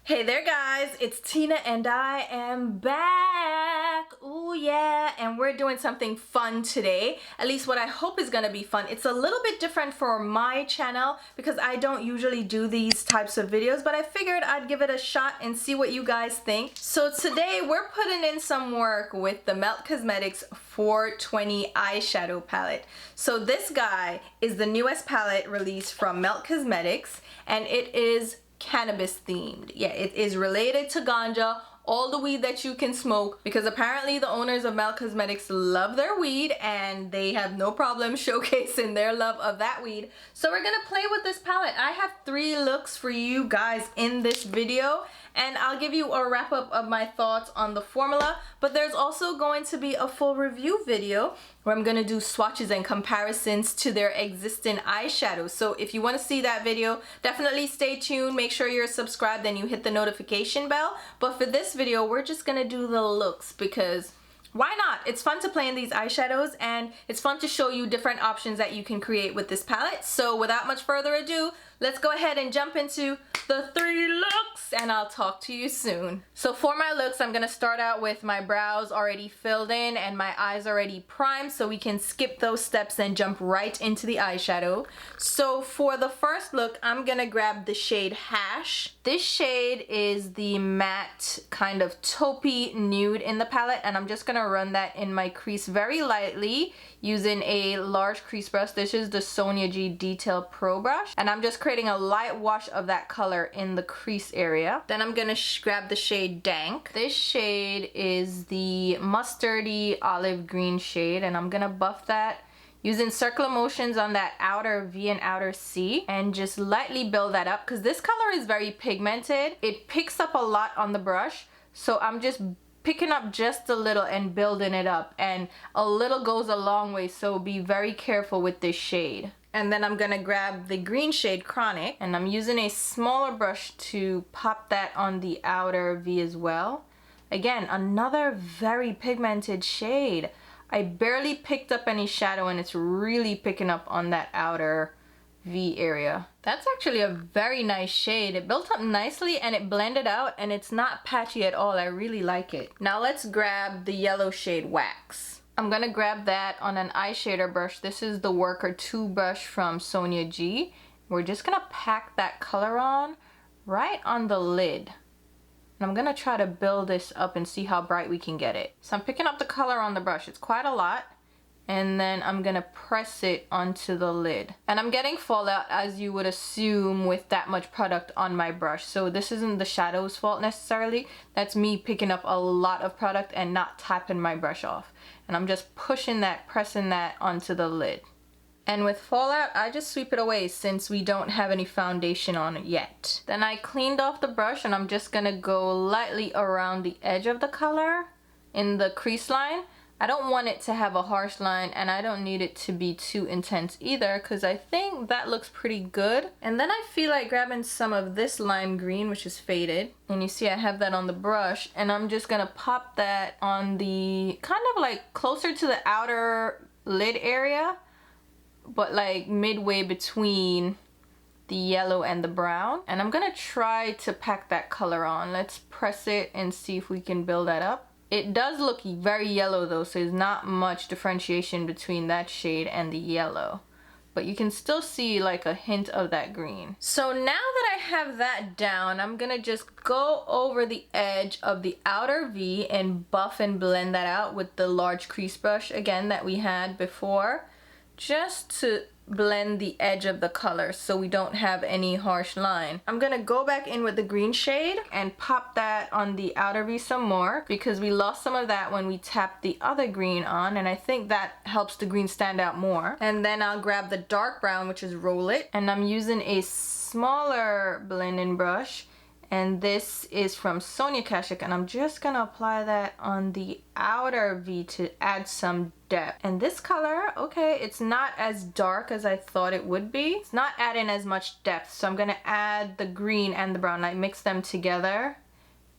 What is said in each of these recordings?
Hey there guys, it's Tina and I am back. Ooh yeah, and we're doing something fun today. At least what I hope is gonna be fun. It's a little bit different for my channel because I don't usually do these types of videos, but I figured I'd give it a shot and see what you guys think. So today we're putting in some work with the Melt Cosmetics 420 eyeshadow palette. So this guy is the newest palette released from Melt Cosmetics, and it is cannabis themed. Yeah, it is related to ganja, all the weed that you can smoke, because apparently the owners of Melt Cosmetics love their weed and they have no problem showcasing their love of that weed. So we're gonna play with this palette. I have 3 looks for you guys in this video, and I'll give you a wrap up of my thoughts on the formula, but there's also going to be a full review video where I'm gonna do swatches and comparisons to their existing eyeshadows. So if you wanna see that video, definitely stay tuned. Make sure you're subscribed and you hit the notification bell. But for this video, we're just gonna do the looks because why not? It's fun to play in these eyeshadows and it's fun to show you different options that you can create with this palette. So without much further ado, let's go ahead and jump into the 3 looks and I'll talk to you soon. So for my looks, I'm gonna start out with my brows already filled in and my eyes already primed, so we can skip those steps and jump right into the eyeshadow. So for the first look, I'm gonna grab the shade Hash. This shade is the matte kind of taupey nude in the palette, and I'm just gonna run that in my crease very lightly using a large crease brush. This is the Sonia G Detail Pro brush, and I'm just creating a light wash of that color in the crease area. Then I'm gonna grab the shade Dank. This shade is the mustardy olive green shade, and I'm gonna buff that using circular motions on that outer V and outer C and just lightly build that up because this color is very pigmented. It picks up a lot on the brush, so I'm just picking up just a little and building it up, and a little goes a long way, so be very careful with this shade. And then I'm gonna grab the green shade Chronic, and I'm using a smaller brush to pop that on the outer V as well. Again, another very pigmented shade. I barely picked up any shadow and it's really picking up on that outer V area. That's actually a very nice shade. It built up nicely and it blended out and it's not patchy at all. I really like it. Now let's grab the yellow shade Wax. I'm gonna grab that on an eyeshadow brush. This is the Worker 2 brush from Sonia G. We're just gonna pack that color on right on the lid. And I'm gonna try to build this up and see how bright we can get it. So I'm picking up the color on the brush. It's quite a lot. And then I'm gonna press it onto the lid. And I'm getting fallout, as you would assume with that much product on my brush. So this isn't the shadow's fault necessarily. That's me picking up a lot of product and not tapping my brush off. And I'm just pushing that, pressing that onto the lid. And with fallout, I just sweep it away since we don't have any foundation on it yet. Then I cleaned off the brush and I'm just gonna go lightly around the edge of the color in the crease line. I don't want it to have a harsh line and I don't need it to be too intense either because I think that looks pretty good. And then I feel like grabbing some of this lime green, which is faded. And you see I have that on the brush, and I'm just gonna pop that on the kind of like closer to the outer lid area, but like midway between the yellow and the brown. And I'm gonna try to pack that color on. Let's press it and see if we can build that up. It does look very yellow though, so there's not much differentiation between that shade and the yellow. But you can still see like a hint of that green. So now that I have that down, I'm gonna just go over the edge of the outer V and buff and blend that out with the large crease brush again that we had before, just to blend the edge of the color so we don't have any harsh line. I'm gonna go back in with the green shade and pop that on the outer V some more because we lost some of that when we tapped the other green on, and I think that helps the green stand out more. And then I'll grab the dark brown, which is Roll It, and I'm using a smaller blending brush, and this is from Sonia Kashuk, and I'm just gonna apply that on the outer V to add some depth. And this color, okay, it's not as dark as I thought it would be. It's not adding as much depth, so I'm gonna add the green and the brown. I mix them together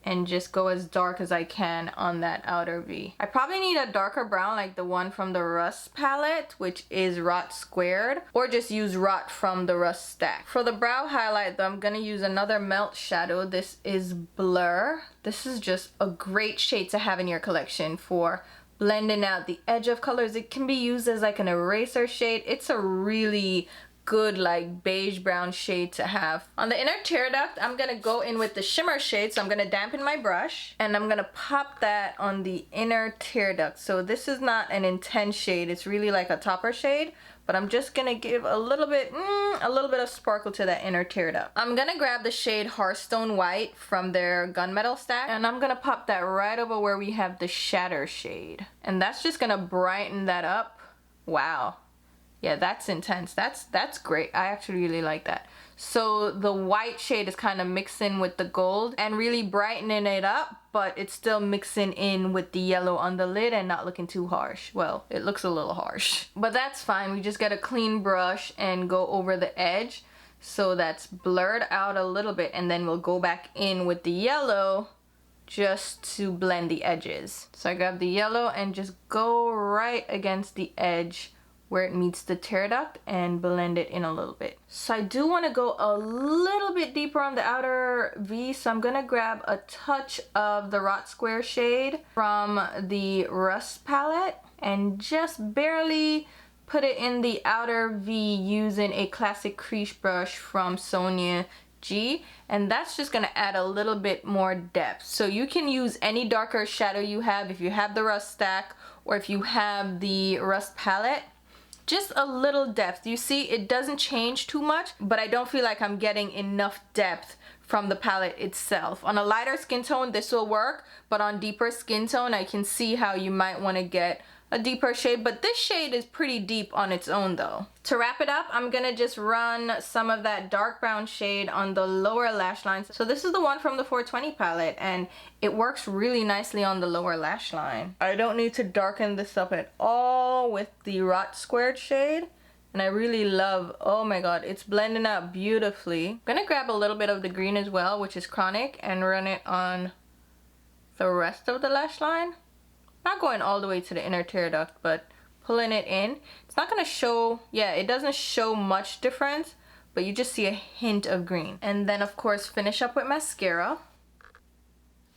and just go as dark as I can on that outer V. I probably need a darker brown like the one from the Rust palette, which is Rot Squared, or just use Rot from the Rust stack. For the brow highlight though, I'm gonna use another melt shadow. This is Blurr. This is just a great shade to have in your collection for blending out the edge of colors. It can be used as like an eraser shade. It's a really good like beige brown shade to have. On the inner tear duct, I'm gonna go in with the shimmer shade, so I'm gonna dampen my brush and I'm gonna pop that on the inner tear duct. So this is not an intense shade, it's really like a topper shade, but I'm just gonna give a little bit of sparkle to that inner tear duct. I'm gonna grab the shade Hearthstone White from their gunmetal stack, and I'm gonna pop that right over where we have the shatter shade, and that's just gonna brighten that up. Wow. Yeah, that's intense. That's great. I actually really like that. So the white shade is kind of mixing with the gold and really brightening it up, but it's still mixing in with the yellow on the lid and not looking too harsh. Well, it looks a little harsh, but that's fine. We just get a clean brush and go over the edge so that's blurred out a little bit, and then we'll go back in with the yellow just to blend the edges. So I grab the yellow and just go right against the edge where it meets the tear duct and blend it in a little bit. So I do want to go a little bit deeper on the outer V, so I'm gonna grab a touch of the Rot Square shade from the Rust palette and just barely put it in the outer V using a classic crease brush from Sonia G, and that's just gonna add a little bit more depth. So you can use any darker shadow you have, if you have the Rust stack or if you have the Rust palette. Just a little depth. You see, it doesn't change too much, but I don't feel like I'm getting enough depth from the palette itself. On a lighter skin tone, this will work, but on deeper skin tone, I can see how you might want to get a deeper shade, but this shade is pretty deep on its own though. To wrap it up, I'm gonna just run some of that dark brown shade on the lower lash lines. So this is the one from the 420 palette, and it works really nicely on the lower lash line. I don't need to darken this up at all with the Rot Squared shade, and I really love, oh my god, it's blending out beautifully. I'm gonna grab a little bit of the green as well, which is Chronic, and run it on the rest of the lash line. Not going all the way to the inner tear duct, but pulling it in. It's not gonna show, yeah, it doesn't show much difference, but you just see a hint of green. And then of course finish up with mascara.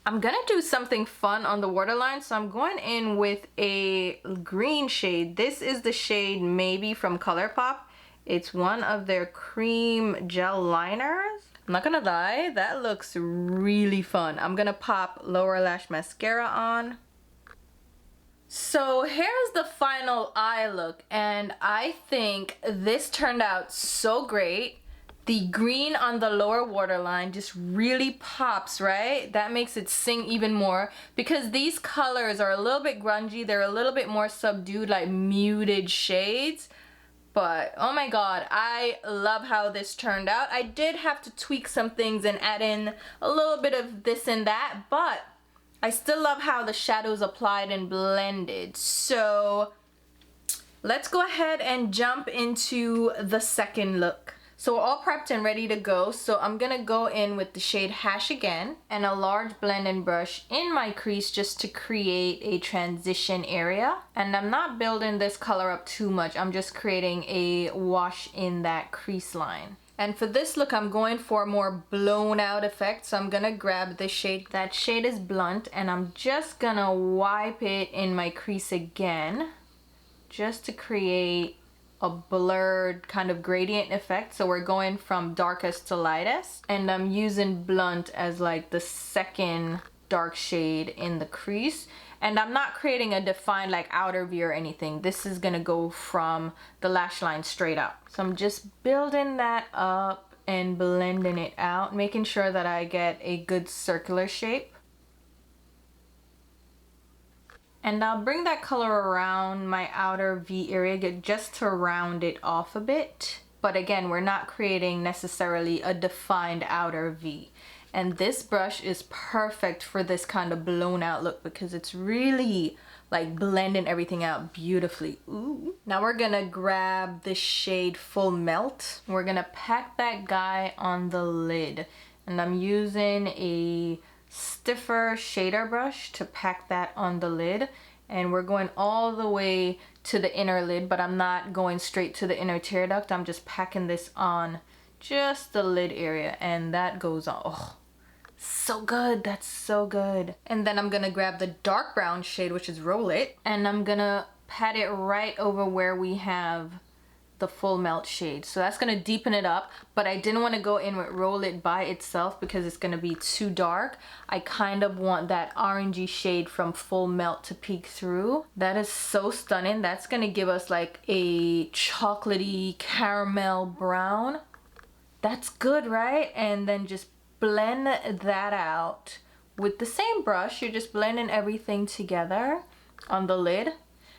I'm gonna do something fun on the waterline, so I'm going in with a green shade. This is the shade Maybe from ColourPop. It's one of their cream gel liners. I'm not gonna lie, that looks really fun. I'm gonna pop lower lash mascara on. So here's the final eye look, and I think this turned out so great. The green on the lower waterline just really pops, right? That makes it sing even more, because these colors are a little bit grungy. They're a little bit more subdued, like muted shades. But oh my god, I love how this turned out. I did have to tweak some things and add in a little bit of this and that, but I still love how the shadows applied and blended. So let's go ahead and jump into the second look. So we're all prepped and ready to go. So I'm gonna go in with the shade Hash again and a large blending brush in my crease just to create a transition area. And I'm not building this color up too much. I'm just creating a wash in that crease line. And for this look, I'm going for a more blown out effect. So I'm gonna grab this shade. That shade is Blunt, and I'm just gonna wipe it in my crease again, just to create a blurred kind of gradient effect. So we're going from darkest to lightest, and I'm using Blunt as like the second dark shade in the crease. And I'm not creating a defined like outer V or anything. This is gonna go from the lash line straight up. So I'm just building that up and blending it out, making sure that I get a good circular shape. And I'll bring that color around my outer V area just to round it off a bit. But again, we're not creating necessarily a defined outer V. And this brush is perfect for this kind of blown out look because it's really like blending everything out beautifully. Ooh. Now we're gonna grab the shade Full Melt. We're gonna pack that guy on the lid. And I'm using a stiffer shader brush to pack that on the lid. And we're going all the way to the inner lid, but I'm not going straight to the inner tear duct. I'm just packing this on just the lid area, and that goes on. Oh, so good. That's so good. And then I'm gonna grab the dark brown shade, which is Roll It, and I'm gonna pat it right over where we have the full melt shade. So that's gonna deepen it up, but I didn't want to go in with Roll It by itself because it's gonna be too dark. I kind of want that orangey shade from full melt to peek through. That is so stunning. That's gonna give us like a chocolatey caramel brown. That's good, right? And then just blend that out with the same brush. You're just blending everything together on the lid.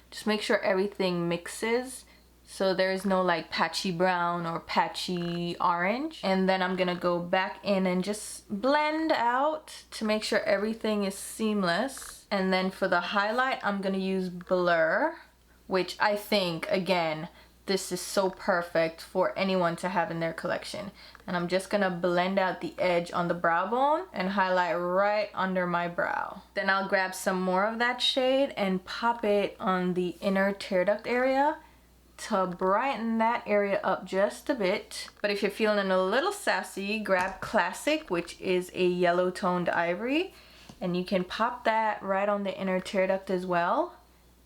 Just make sure everything mixes, so there's no like patchy brown or patchy orange. And then I'm gonna go back in and just blend out to make sure everything is seamless. And then for the highlight, I'm gonna use Blurr, which I think, again, this is so perfect for anyone to have in their collection. And I'm just gonna blend out the edge on the brow bone and highlight right under my brow. Then I'll grab some more of that shade and pop it on the inner tear duct area to brighten that area up just a bit. But if you're feeling a little sassy, grab Classic, which is a yellow toned ivory, and you can pop that right on the inner tear duct as well,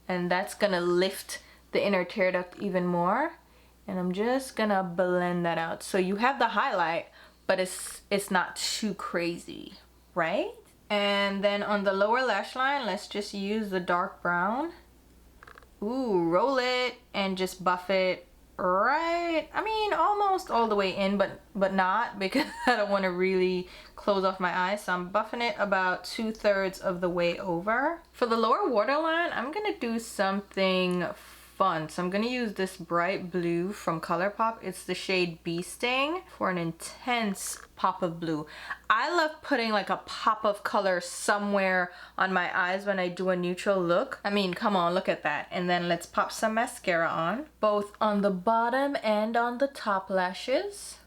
and that's gonna lift the inner tear duct even more. And I'm just gonna blend that out so you have the highlight, but it's not too crazy, right? And then on the lower lash line, let's just use the dark brown. Ooh, roll it and just buff it right, I mean almost all the way in, but not, because I don't want to really close off my eyes. So I'm buffing it about 2/3 of the way over. For the lower waterline, I'm gonna do something fun. So I'm gonna use this bright blue from ColourPop. It's the shade Beesting for an intense pop of blue. I love putting like a pop of color somewhere on my eyes when I do a neutral look. I mean, come on, look at that. And then let's pop some mascara on, both on the bottom and on the top lashes.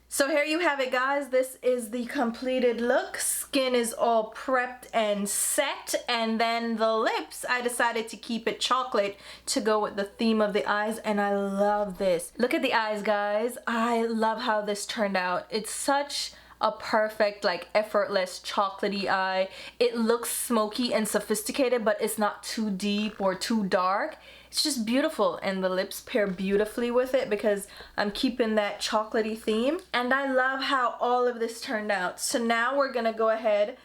So here you have it, guys. This is the completed look. Skin is all prepped and set. And then the lips, I decided to keep it chocolate to go with the theme of the eyes. And I love this. Look at the eyes, guys. I love how this turned out. It's such a perfect, like, effortless chocolatey eye. It looks smoky and sophisticated, but it's not too deep or too dark. It's just beautiful, and the lips pair beautifully with it because I'm keeping that chocolatey theme. And I love how all of this turned out. So now we're gonna go ahead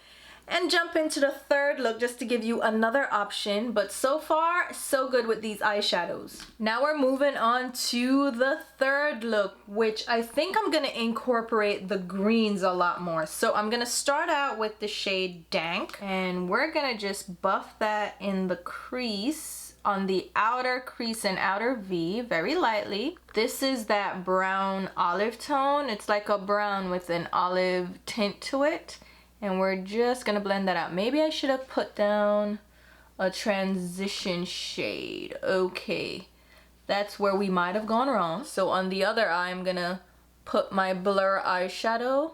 and jump into the third look just to give you another option. But so far, so good with these eyeshadows. Now we're moving on to the third look, which I think I'm gonna incorporate the greens a lot more. So I'm gonna start out with the shade Dank, and we're gonna just buff that in the crease, on the outer crease and outer V, very lightly. This is that brown olive tone. It's like a brown with an olive tint to it. And we're just gonna blend that out. Maybe I should have put down a transition shade. Okay, that's where we might have gone wrong. So on the other eye, I'm gonna put my Blurr eyeshadow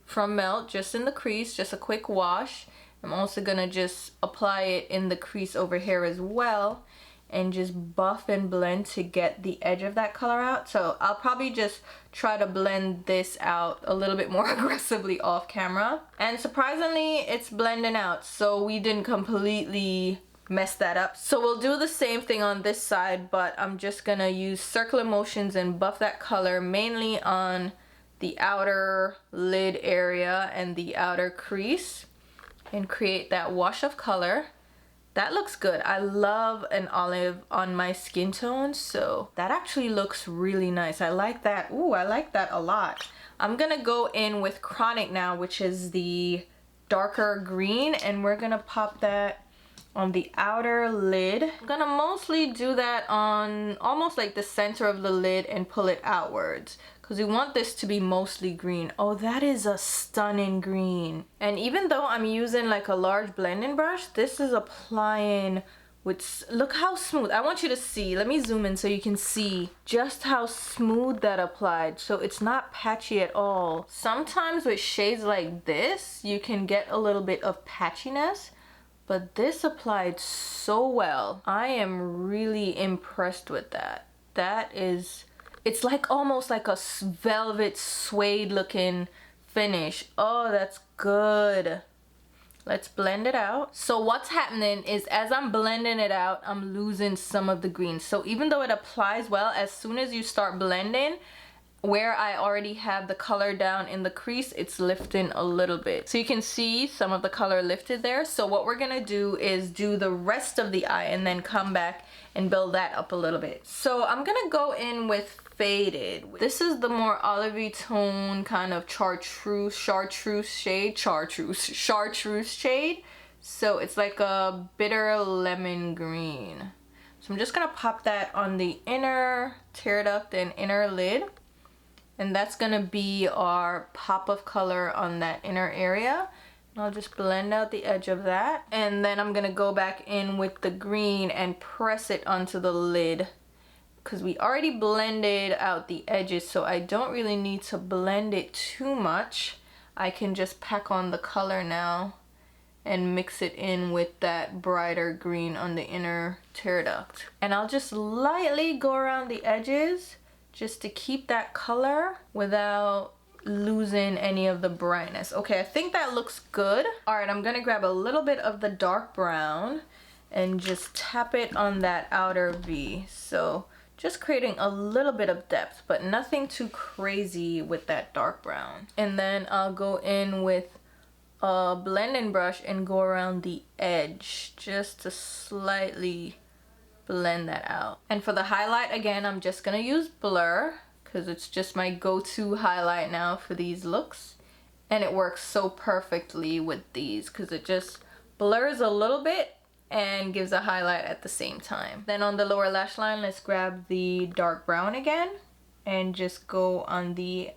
from Melt just in the crease, just a quick wash. I'm also gonna just apply it in the crease over here as well, and just buff and blend to get the edge of that color out. So I'll probably just try to blend this out a little bit more aggressively off camera. And surprisingly, it's blending out, so we didn't completely mess that up. So we'll do the same thing on this side, but I'm just gonna use circular motions and buff that color mainly on the outer lid area and the outer crease, and create that wash of color. That looks good. I love an olive on my skin tone, so that actually looks really nice. I like that. Ooh, I like that a lot. I'm gonna go in with Chronic now, which is the darker green, and we're gonna pop that on the outer lid. I'm gonna mostly do that on almost like the center of the lid and pull it outwards, because we want this to be mostly green. Oh, that is a stunning green. And even though I'm using like a large blending brush, this is applying look how smooth. I want you to see. Let me zoom in so you can see just how smooth that applied. So it's not patchy at all. Sometimes with shades like this, you can get a little bit of patchiness, but this applied so well. I am really impressed with that. That is, it's like almost like a velvet suede looking finish. Oh, that's good. Let's blend it out. So what's happening is as I'm blending it out, I'm losing some of the green. So even though it applies well, as soon as you start blending, where I already have the color down in the crease, it's lifting a little bit. So you can see some of the color lifted there. So what we're gonna do is do the rest of the eye and then come back and build that up a little bit. So I'm gonna go in with Faded. This is the more olivey tone kind of chartreuse shade. So it's like a bitter lemon green. So I'm just gonna pop that on the inner tear duct and inner lid. And that's gonna be our pop of color on that inner area. And I'll just blend out the edge of that. And then I'm gonna go back in with the green and press it onto the lid, because we already blended out the edges, so I don't really need to blend it too much. I can just pack on the color now and mix it in with that brighter green on the inner tear duct. And I'll just lightly go around the edges just to keep that color without losing any of the brightness. Okay, I think that looks good. All right, I'm gonna grab a little bit of the dark brown and just tap it on that outer V. So just creating a little bit of depth, but nothing too crazy with that dark brown. And then I'll go in with a blending brush and go around the edge just to slightly blend that out. And for the highlight, again, I'm just gonna use Blurr because it's just my go-to highlight now for these looks. And it works so perfectly with these because it just blurs a little bit and gives a highlight at the same time. Then on the lower lash line, let's grab the dark brown again and just go on the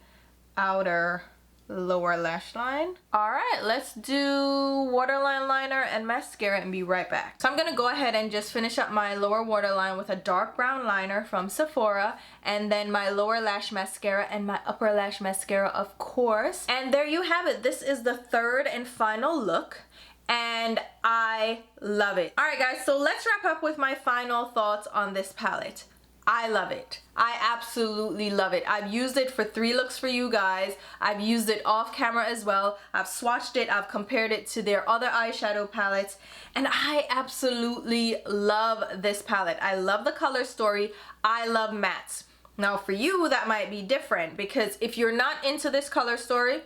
outer lower lash line. All right, let's do waterline liner and mascara and be right back. So I'm gonna go ahead and just finish up my lower waterline with a dark brown liner from Sephora, and then my lower lash mascara and my upper lash mascara, of course. And there you have it. This is the third and final look, and I love it. All right, guys, so let's wrap up with my final thoughts on this palette. I love it. I absolutely love it. I've used it for 3 looks for you guys. I've used it off camera as well. I've swatched it. I've compared it to their other eyeshadow palettes, and I absolutely love this palette. I love the color story. I love mattes. Now for you, that might be different, because if you're not into this color story,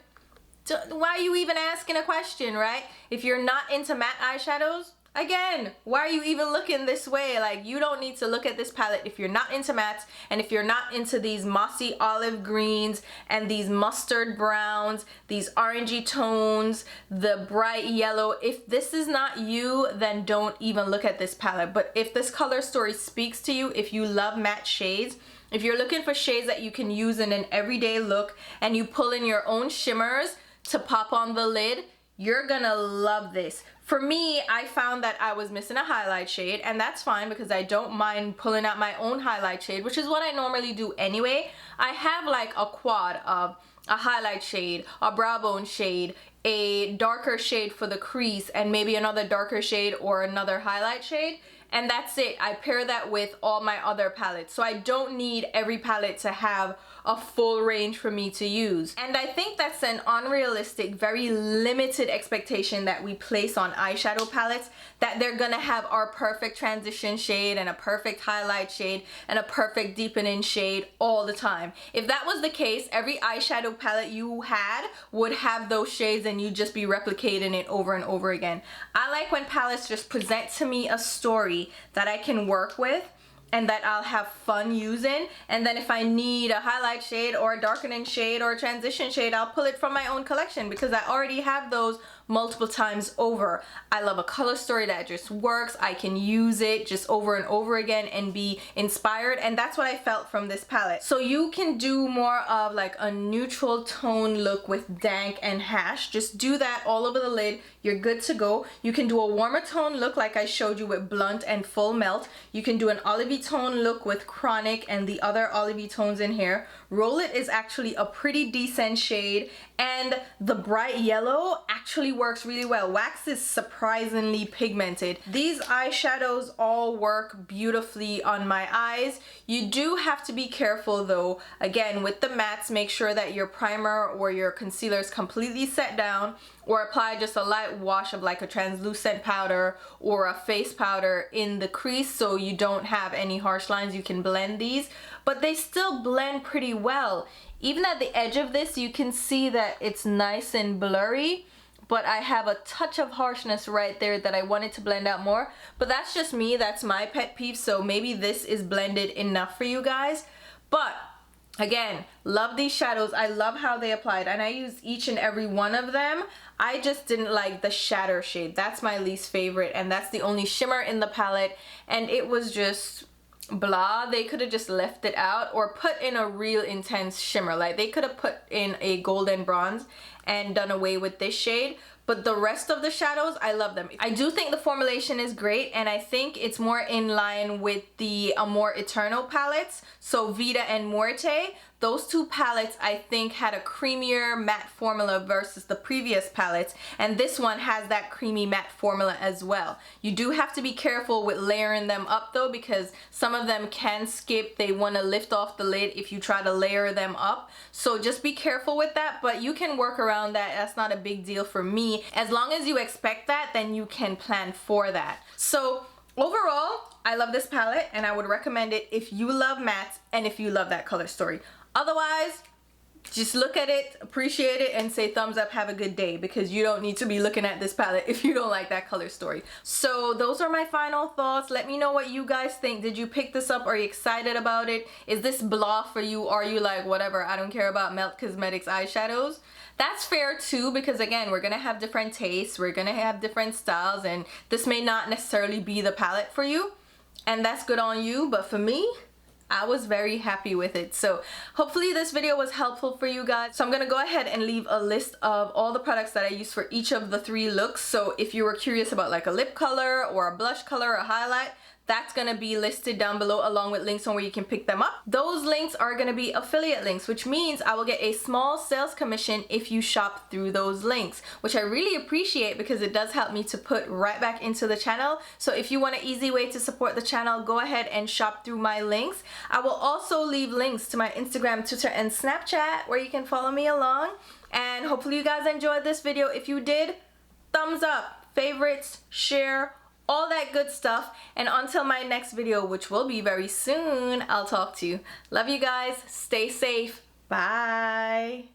why are you even asking a question, right? If you're not into matte eyeshadows, again, why are you even looking this way? Like, you don't need to look at this palette if you're not into mattes, and if you're not into these mossy olive greens and these mustard browns, these orangey tones, the bright yellow. If this is not you, then don't even look at this palette. But if this color story speaks to you, if you love matte shades, if you're looking for shades that you can use in an everyday look and you pull in your own shimmers to pop on the lid, you're gonna love this. For me, I found that I was missing a highlight shade, and that's fine because I don't mind pulling out my own highlight shade, which is what I normally do anyway. I have like a quad of a highlight shade, a brow bone shade, a darker shade for the crease, and maybe another darker shade or another highlight shade. And that's it. I pair that with all my other palettes. So I don't need every palette to have a full range for me to use. And I think that's an unrealistic, very limited expectation that we place on eyeshadow palettes, that they're gonna have our perfect transition shade and a perfect highlight shade and a perfect deepening shade all the time. If that was the case, every eyeshadow palette you had would have those shades and you'd just be replicating it over and over again. I like when palettes just present to me a story that I can work with, and that I'll have fun using. And then if I need a highlight shade or a darkening shade or a transition shade, I'll pull it from my own collection because I already have those multiple times over. I love a color story that just works. I can use it just over and over again and be inspired, and that's what I felt from this palette. So you can do more of like a neutral tone look with dank and hash. Just do that all over the lid. You're good to go. You can do a warmer tone look like I showed you with blunt and full melt. You can do an olivey tone look with chronic and the other olivey tones in here. Roll It is actually a pretty decent shade, and the bright yellow actually works really well. Wax is surprisingly pigmented. These eyeshadows all work beautifully on my eyes. You do have to be careful though. Again, with the mattes, make sure that your primer or your concealer is completely set down, or apply just a light wash of like a translucent powder or a face powder in the crease so you don't have any harsh lines. You can blend these, but they still blend pretty well. Even at the edge of this, you can see that it's nice and blurry, but I have a touch of harshness right there that I wanted to blend out more. But that's just me, that's my pet peeve, so maybe this is blended enough for you guys. But again, love these shadows. I love how they applied, and I use each and every one of them. I just didn't like the shatter shade. That's my least favorite, and that's the only shimmer in the palette, and it was just blah. They could have just left it out or put in a real intense shimmer. Like they could have put in a golden bronze and done away with this shade. But the rest of the shadows, I love them. I do think the formulation is great, and I think it's more in line with the Amor Eternal palettes. So Vita and Muerte, those two palettes I think had a creamier matte formula versus the previous palettes, and this one has that creamy matte formula as well. You do have to be careful with layering them up though, because some of them can skip. They want to lift off the lid if you try to layer them up. So just be careful with that, but you can work around that. That's not a big deal for me. As long as you expect that, then you can plan for that. So overall, I love this palette, and I would recommend it if you love mattes and if you love that color story. Otherwise, just look at it, appreciate it, and say thumbs up, have a good day, because you don't need to be looking at this palette if you don't like that color story. So those are my final thoughts. Let me know what you guys think. Did you pick this up? Are you excited about it? Is this blah for you? Are you like, whatever, I don't care about Melt Cosmetics eyeshadows? That's fair too, because again, we're gonna have different tastes, we're gonna have different styles, and this may not necessarily be the palette for you, and that's good on you. But for me, I was very happy with it. So hopefully this video was helpful for you guys. So I'm gonna go ahead and leave a list of all the products that I use for each of the 3 looks. So if you were curious about like a lip color or a blush color or a highlight, that's gonna be listed down below along with links on where you can pick them up. Those links are gonna be affiliate links, which means I will get a small sales commission if you shop through those links, which I really appreciate because it does help me to put right back into the channel. So if you want an easy way to support the channel, go ahead and shop through my links. I will also leave links to my Instagram, Twitter, and Snapchat where you can follow me along. And hopefully you guys enjoyed this video. If you did, thumbs up, favorites, share, all that good stuff. And until my next video, which will be very soon, I'll talk to you. Love you guys. Stay safe. Bye.